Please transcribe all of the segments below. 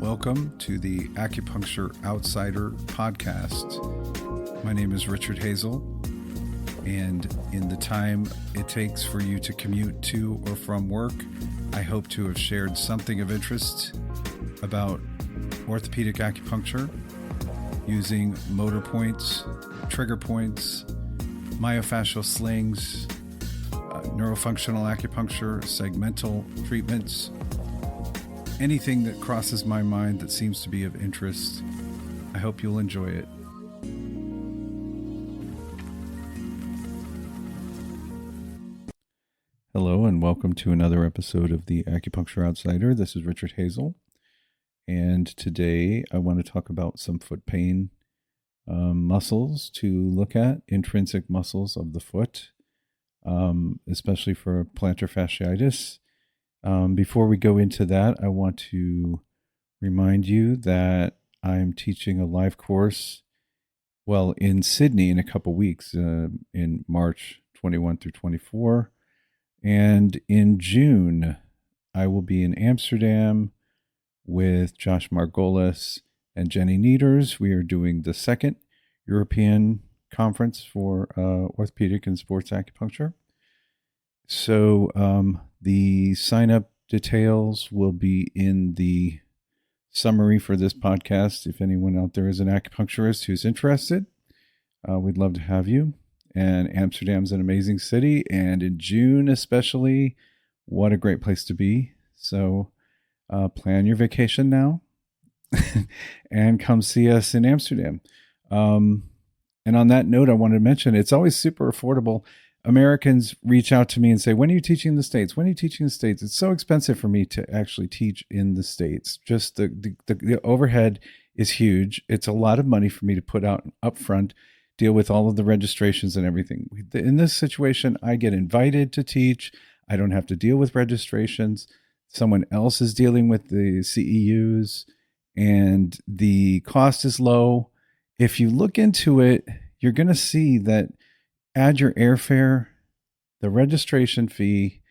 Welcome to the Acupuncture Outsider podcast. My name is Richard Hazel, and in the time it takes for you to commute to or from work, I hope to have shared something of interest about orthopedic acupuncture using motor points, trigger points, myofascial slings, neurofunctional acupuncture, segmental treatments, anything that crosses my mind that seems to be of interest. I hope you'll enjoy it. Hello and welcome to another episode of the Acupuncture Outsider. This is Richard Hazel, and today I want to talk about some foot pain muscles to look at, intrinsic muscles of the foot, especially for plantar fasciitis. Before we go into that, I want to remind you that I'm teaching a live course, in Sydney in a couple weeks, in March 21 through 24. And in June, I will be in Amsterdam with Josh Margolis and Jenny Nieders. We are doing the second European conference for orthopedic and sports acupuncture. So the sign-up details will be in the summary for this podcast. If anyone out there is an acupuncturist who's interested, we'd love to have you. And Amsterdam's an amazing city, and in June especially, what a great place to be. So plan your vacation now and come see us in Amsterdam. And on that note, I wanted to mention it's always super affordable. Americans reach out to me and say, when are you teaching in the States? When are you teaching in the States? It's so expensive for me to actually teach in the States. Just the overhead is huge. It's a lot of money for me to put out up front, deal with all of the registrations and everything. In this situation, I get invited to teach. I don't have to deal with registrations. Someone else is dealing with the CEUs, and the cost is low. If you look into it, you're going to see that add your airfare, the registration fee,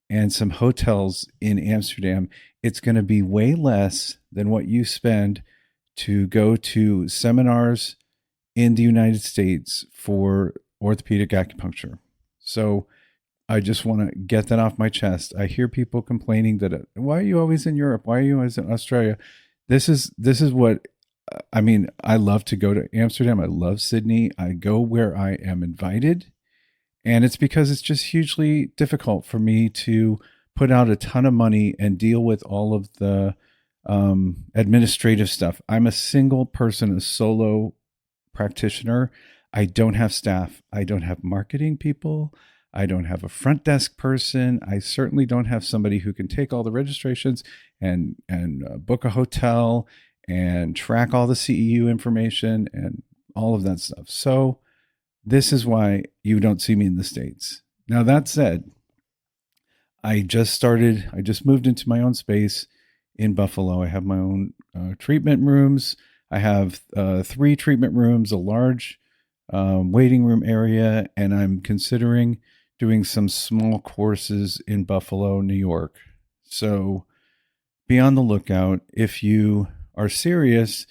and some hotels in Amsterdam, it's going to be way less than what you spend to go to seminars in the United States for orthopedic acupuncture. So I just want to get that off my chest. I hear people complaining that, why are you always in Europe? Why are you always in Australia? This is what, I mean, I love to go to Amsterdam. I love Sydney. I go where I am invited. And it's because it's just hugely difficult for me to put out a ton of money and deal with all of the administrative stuff. I'm a single person, a solo practitioner. I don't have staff. I don't have marketing people. I don't have a front desk person. I certainly don't have somebody who can take all the registrations and book a hotel and track all the CEU information and all of that stuff. So this is why you don't see me in the States. Now, that said, I just moved into my own space in Buffalo. I have my own treatment rooms. I have 3 treatment rooms, a large waiting room area, and I'm considering doing some small courses in Buffalo, New York. So be on the lookout. If you are serious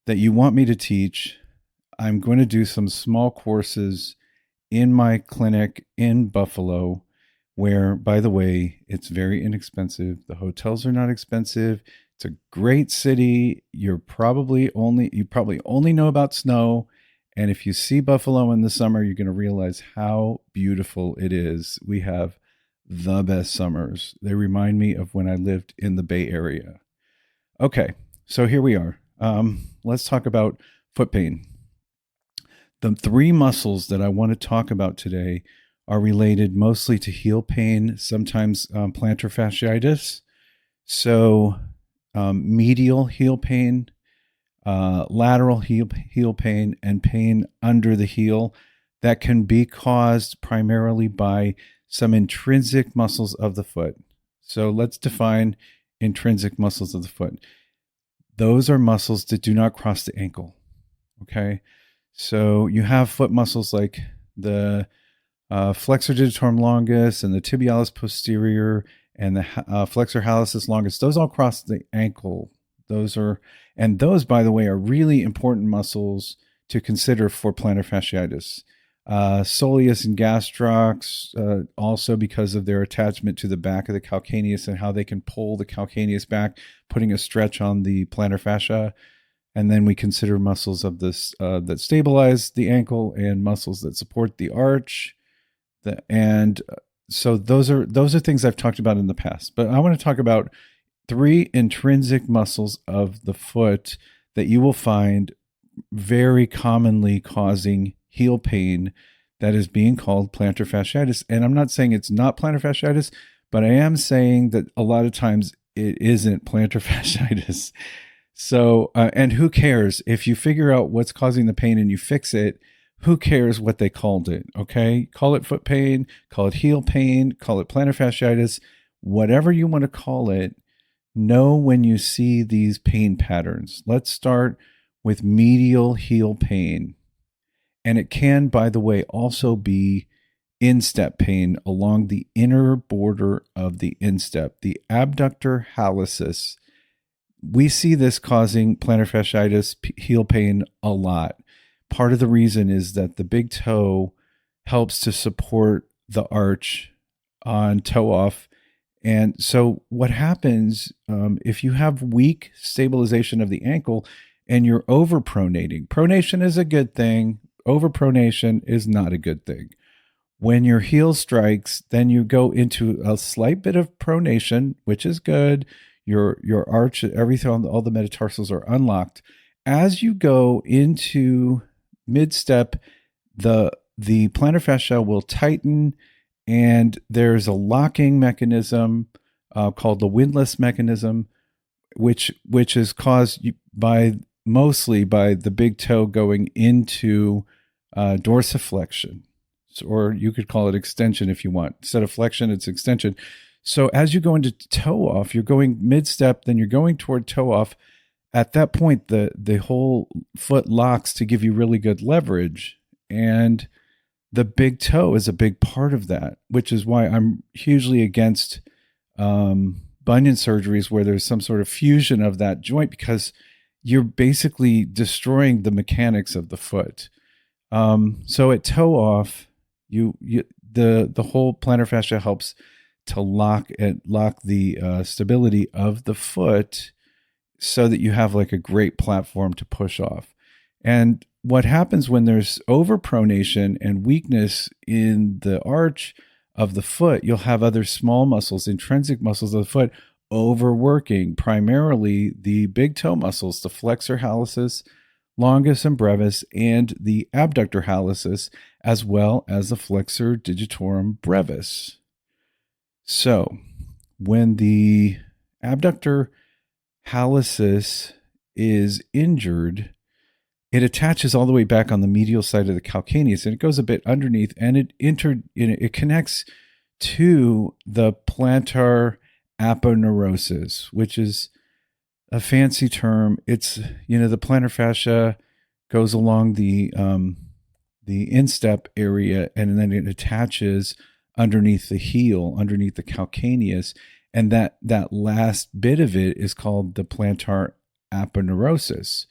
that you want me to teach, I'm going to do some small courses in my clinic in Buffalo, where, by the way, it's very inexpensive. The hotels are not expensive. It's a great city. You probably only know about snow. And if you see Buffalo in the summer, you're going to realize how beautiful it is. We have the best summers. They remind me of when I lived in the Bay Area. Okay, so here we are. Let's talk about foot pain. The 3 muscles that I want to talk about today are related mostly to heel pain, sometimes plantar fasciitis. So medial heel pain, lateral heel pain, and pain under the heel that can be caused primarily by some intrinsic muscles of the foot. So let's define intrinsic muscles of the foot. Those are muscles that do not cross the ankle. Okay. So you have foot muscles like the flexor digitorum longus and the tibialis posterior and the flexor hallucis longus. Those all cross the ankle. And those, by the way, are really important muscles to consider for plantar fasciitis. Soleus and gastrocs, also because of their attachment to the back of the calcaneus and how they can pull the calcaneus back, putting a stretch on the plantar fascia. And then we consider muscles of this that stabilize the ankle and muscles that support the arch. So those are things I've talked about in the past. But I want to talk about 3 intrinsic muscles of the foot that you will find very commonly causing heel pain that is being called plantar fasciitis. And I'm not saying it's not plantar fasciitis, but I am saying that a lot of times it isn't plantar fasciitis. So, and who cares if you figure out what's causing the pain and you fix it? Who cares what they called it? Okay. Call it foot pain, call it heel pain, call it plantar fasciitis, whatever you want to call it. Know when you see these pain patterns. Let's start with medial heel pain. And it can, by the way, also be instep pain along the inner border of the instep, the abductor hallucis. We see this causing plantar fasciitis, heel pain a lot. Part of the reason is that the big toe helps to support the arch on toe off. And so what happens if you have weak stabilization of the ankle and you're overpronating? Pronation is a good thing. Overpronation is not a good thing. When your heel strikes, then you go into a slight bit of pronation, which is good. Your arch, everything, all the metatarsals are unlocked. As you go into mid-step, the plantar fascia will tighten, and there's a locking mechanism called the windlass mechanism, which is caused mostly by the big toe going into dorsiflexion, or you could call it extension if you want. Instead of flexion, it's extension. So as you go into toe off, you're going mid-step, then you're going toward toe off. At that point, the whole foot locks to give you really good leverage. And the big toe is a big part of that, which is why I'm hugely against bunion surgeries where there's some sort of fusion of that joint, because you're basically destroying the mechanics of the foot. So at toe off, the whole plantar fascia helps to lock the stability of the foot so that you have like a great platform to push off. And what happens when there's overpronation and weakness in the arch of the foot, you'll have other small muscles, intrinsic muscles of the foot, overworking, primarily the big toe muscles, the flexor hallucis, longus and brevis, and the abductor hallucis, as well as the flexor digitorum brevis. So when the abductor hallucis is injured, it attaches all the way back on the medial side of the calcaneus, and it goes a bit underneath, and it connects to the plantar aponeurosis, which is a fancy term. It's, the plantar fascia goes along the instep area, and then it attaches underneath the heel, underneath the calcaneus, and that last bit of it is called the plantar aponeurosis.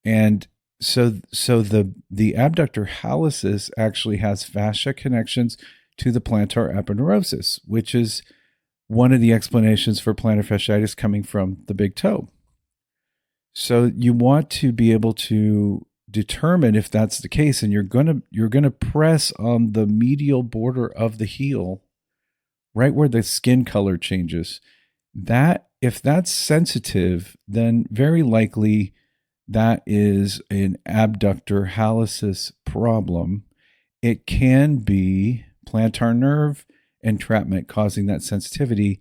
And so the abductor hallucis actually has fascia connections to the plantar aponeurosis, which is one of the explanations for plantar fasciitis coming from the big toe. So you want to be able to determine if that's the case, and you're gonna press on the medial border of the heel, right where the skin color changes. That, if that's sensitive, then very likely that is an abductor hallucis problem. It can be plantar nerve entrapment causing that sensitivity.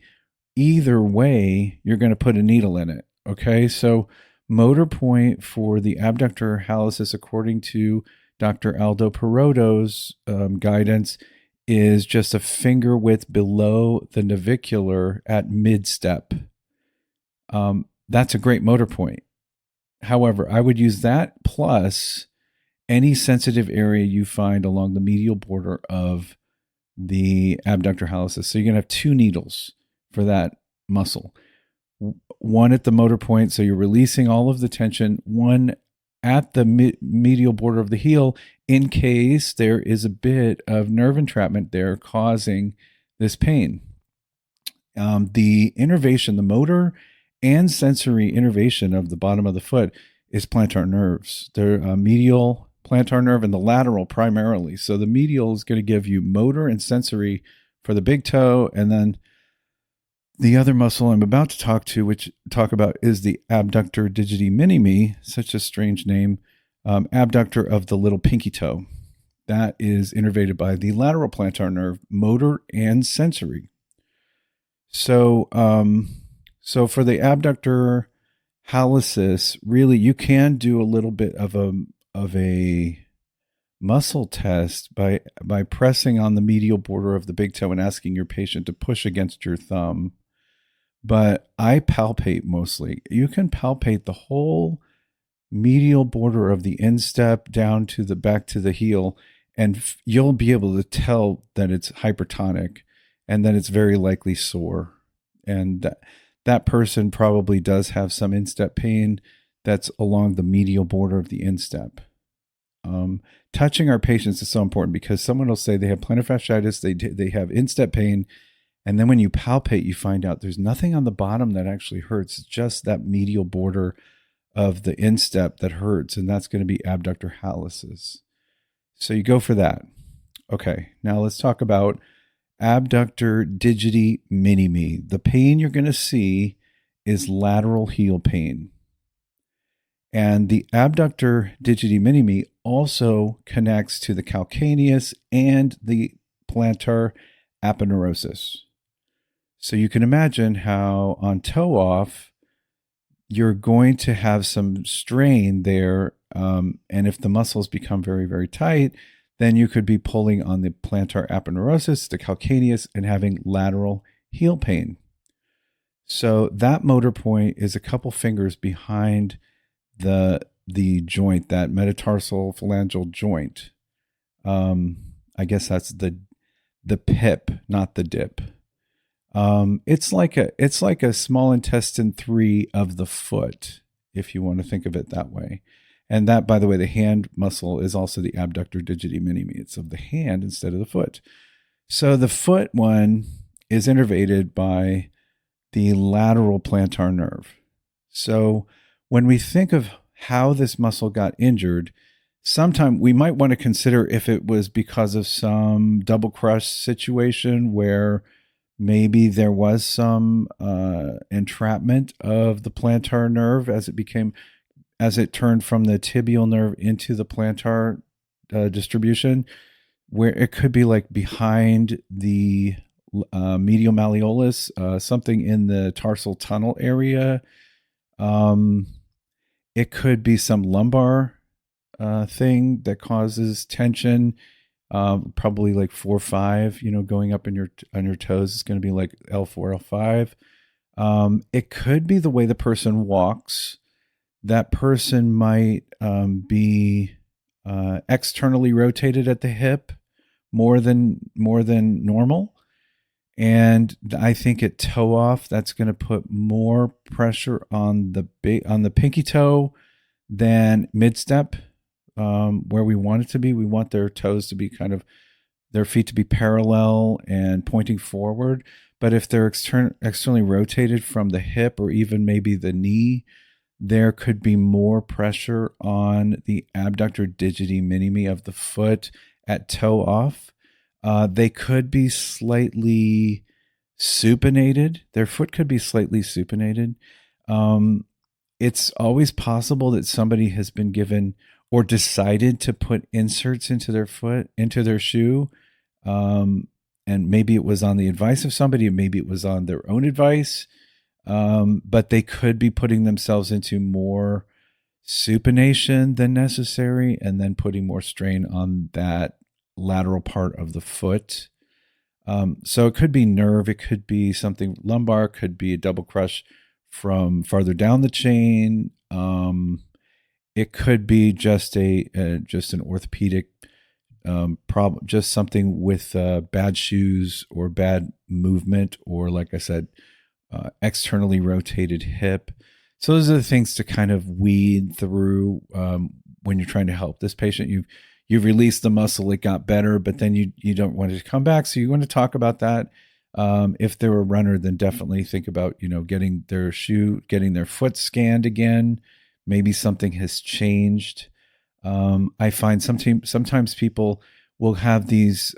Either way, you're going to put a needle in it. Okay, so motor point for the abductor hallucis, according to Dr. Aldo Perotto's guidance, is just a finger width below the navicular at mid-step. That's a great motor point. However, I would use that plus any sensitive area you find along the medial border of the abductor hallucis. So you're going to have 2 needles for that muscle. one at the motor point, so you're releasing all of the tension, one at the medial border of the heel in case there is a bit of nerve entrapment there causing this pain. The innervation, the motor and sensory innervation of the bottom of the foot is plantar nerves. They're medial plantar nerve and the lateral primarily. So the medial is going to give you motor and sensory for the big toe, and then the other muscle I'm about to talk about is the abductor digiti minimi, such a strange name, abductor of the little pinky toe. That is innervated by the lateral plantar nerve, motor and sensory. So, for the abductor hallucis, really, you can do a little bit of a muscle test by pressing on the medial border of the big toe and asking your patient to push against your thumb. But I palpate mostly. You can palpate the whole medial border of the instep down to the back to the heel, and you'll be able to tell that it's hypertonic and that it's very likely sore. And that person probably does have some instep pain that's along the medial border of the instep. Touching our patients is so important because someone will say they have plantar fasciitis, they have instep pain, and then when you palpate, you find out there's nothing on the bottom that actually hurts. It's just that medial border of the instep that hurts, and that's going to be abductor hallucis. So you go for that. Okay, now let's talk about abductor digiti minimi. The pain you're going to see is lateral heel pain. And the abductor digiti minimi also connects to the calcaneus and the plantar aponeurosis. So you can imagine how on toe off, you're going to have some strain there. And if the muscles become very, very tight, then you could be pulling on the plantar aponeurosis, the calcaneus, and having lateral heel pain. So that motor point is a couple fingers behind the joint, that metatarsal phalangeal joint. I guess that's the pip, not the dip. It's like a small intestine 3 of the foot, if you want to think of it that way. And that, by the way, the hand muscle is also the abductor digiti minimi. It's of the hand instead of the foot. So the foot one is innervated by the lateral plantar nerve. So when we think of how this muscle got injured, sometime we might want to consider if it was because of some double crush situation where maybe there was some entrapment of the plantar nerve as it turned from the tibial nerve into the plantar distribution, where it could be like behind the medial malleolus, something in the tarsal tunnel area. It could be some lumbar thing that causes tension. Probably like 4-5, going up on your toes is going to be like L4, L5. It could be the way the person walks. That person might be externally rotated at the hip more than normal. And I think at toe off, that's going to put more pressure on the pinky toe than mid step, where we want it to be. We want their toes to be their feet to be parallel and pointing forward. But if they're externally rotated from the hip or even maybe the knee, there could be more pressure on the abductor digiti minimi of the foot at toe off. They could be slightly supinated. Their foot could be slightly supinated. It's always possible that somebody has been given or decided to put inserts into their foot, into their shoe. And maybe it was on the advice of somebody, and maybe it was on their own advice. But they could be putting themselves into more supination than necessary and then putting more strain on that lateral part of the foot. So it could be nerve, it could be something lumbar, could be a double crush from farther down the chain. It could be just an orthopedic problem, just something with bad shoes or bad movement, or like I said, externally rotated hip. So those are the things to kind of weed through when you're trying to help this patient. You've released the muscle, it got better, but then you don't want it to come back. So you want to talk about that. If they're a runner, then definitely think about getting their foot scanned again. Maybe something has changed. I find sometimes people will have these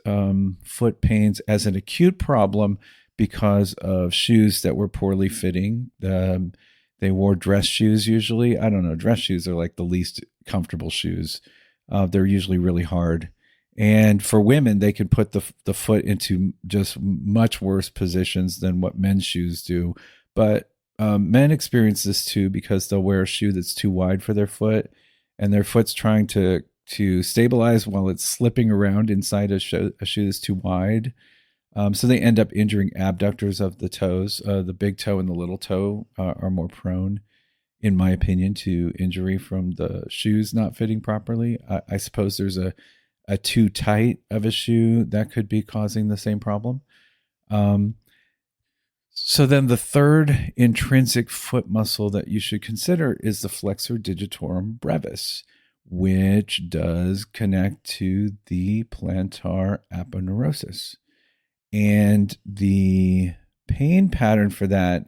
foot pains as an acute problem because of shoes that were poorly fitting. They wore dress shoes usually. I don't know. Dress shoes are like the least comfortable shoes. They're usually really hard. And for women, they can put the foot into just much worse positions than what men's shoes do. But men experience this too because they'll wear a shoe that's too wide for their foot, and their foot's trying to stabilize while it's slipping around inside a shoe that's too wide. So they end up injuring abductors of the toes. The big toe and the little toe are more prone, in my opinion, to injury from the shoes not fitting properly. I suppose there's a too tight of a shoe that could be causing the same problem. So then the third intrinsic foot muscle that you should consider is the flexor digitorum brevis, which does connect to the plantar aponeurosis. And the pain pattern for that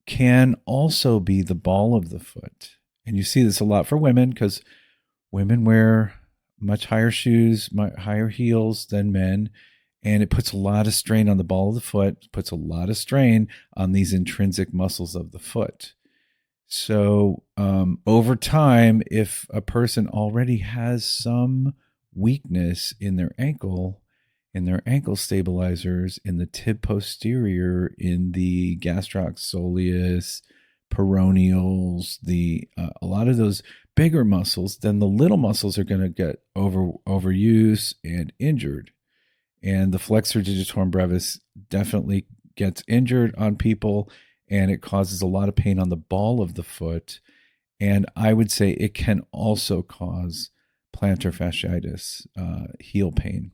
can also be the ball of the foot. And you see this a lot for women because women wear much higher shoes, higher heels than men. And it puts a lot of strain on the ball of the foot, puts a lot of strain on these intrinsic muscles of the foot. So over time, if a person already has some weakness in their ankle stabilizers, in the tib posterior, in the gastrocsoleus, peroneals, a lot of those bigger muscles, then the little muscles are going to get overused and injured. And the flexor digitorum brevis definitely gets injured on people, and it causes a lot of pain on the ball of the foot. And I would say it can also cause plantar fasciitis, heel pain.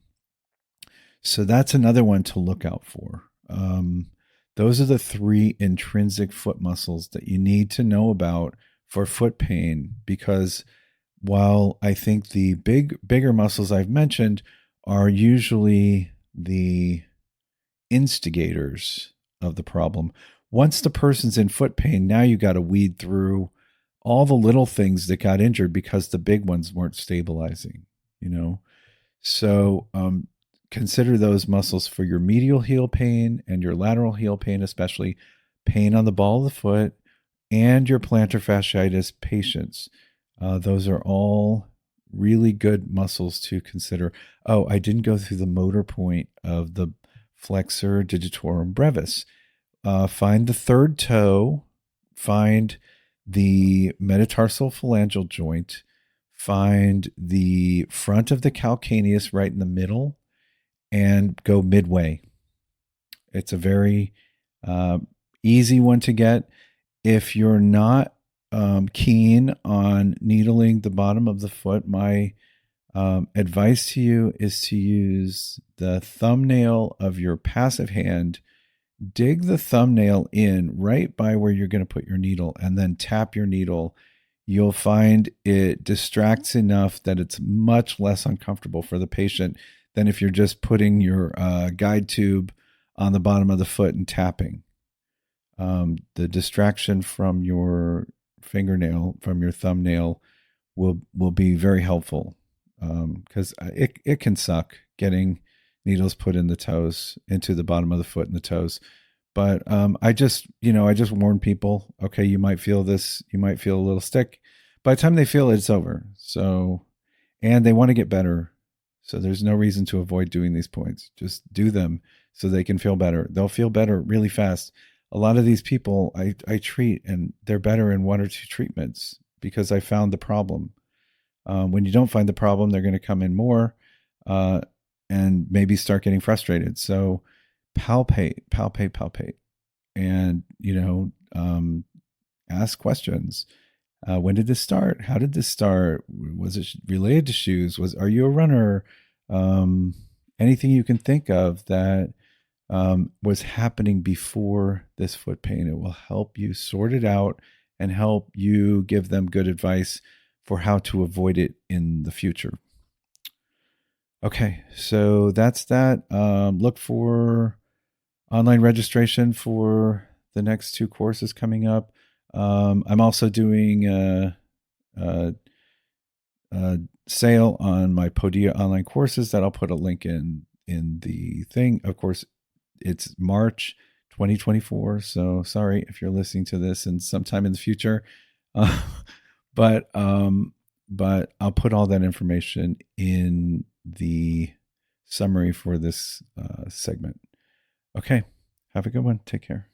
So that's another one to look out for. Those are the three intrinsic foot muscles that you need to know about for foot pain, because while I think the bigger muscles I've mentioned are usually the instigators of the problem, once the person's in foot pain, now you got to weed through all the little things that got injured because the big ones weren't stabilizing, So consider those muscles for your medial heel pain and your lateral heel pain, especially pain on the ball of the foot, and your plantar fasciitis patients. Those are all really good muscles to consider. Oh, I didn't go through the motor point of the flexor digitorum brevis. Find the third toe, find the metatarsal phalangeal joint, find the front of the calcaneus right in the middle, and go midway. It's a very easy one to get. If you're not keen on needling the bottom of the foot, my advice to you is to use the thumbnail of your passive hand. Dig the thumbnail in right by where you're going to put your needle, and then tap your needle. You'll find it distracts enough that it's much less uncomfortable for the patient than if you're just putting your guide tube on the bottom of the foot and tapping. The distraction from your fingernail, from your thumbnail, will be very helpful, because it can suck getting needles put in the toes, into the bottom of the foot and the toes. But I just warn people, okay, you might feel this, you might feel a little stick. By the time they feel it, it's over. So, and they want to get better. So there's no reason to avoid doing these points. Just do them so they can feel better. They'll feel better really fast. A lot of these people I treat, and they're better in 1 or 2 treatments because I found the problem. When you don't find the problem, they're going to come in more and maybe start getting frustrated. So palpate, and, ask questions. When did this start? How did this start? Was it related to shoes? Are you a runner? Anything you can think of that was happening before this foot pain. It will help you sort it out and help you give them good advice for how to avoid it in the future. Okay, so that's that. Look for online registration for the next 2 courses coming up. I'm also doing a sale on my Podia online courses that I'll put a link in the thing. Of course, it's March 2024, so sorry if you're listening to this in sometime in the future. But I'll put all that information in the summary for this segment. Okay, have a good one. Take care.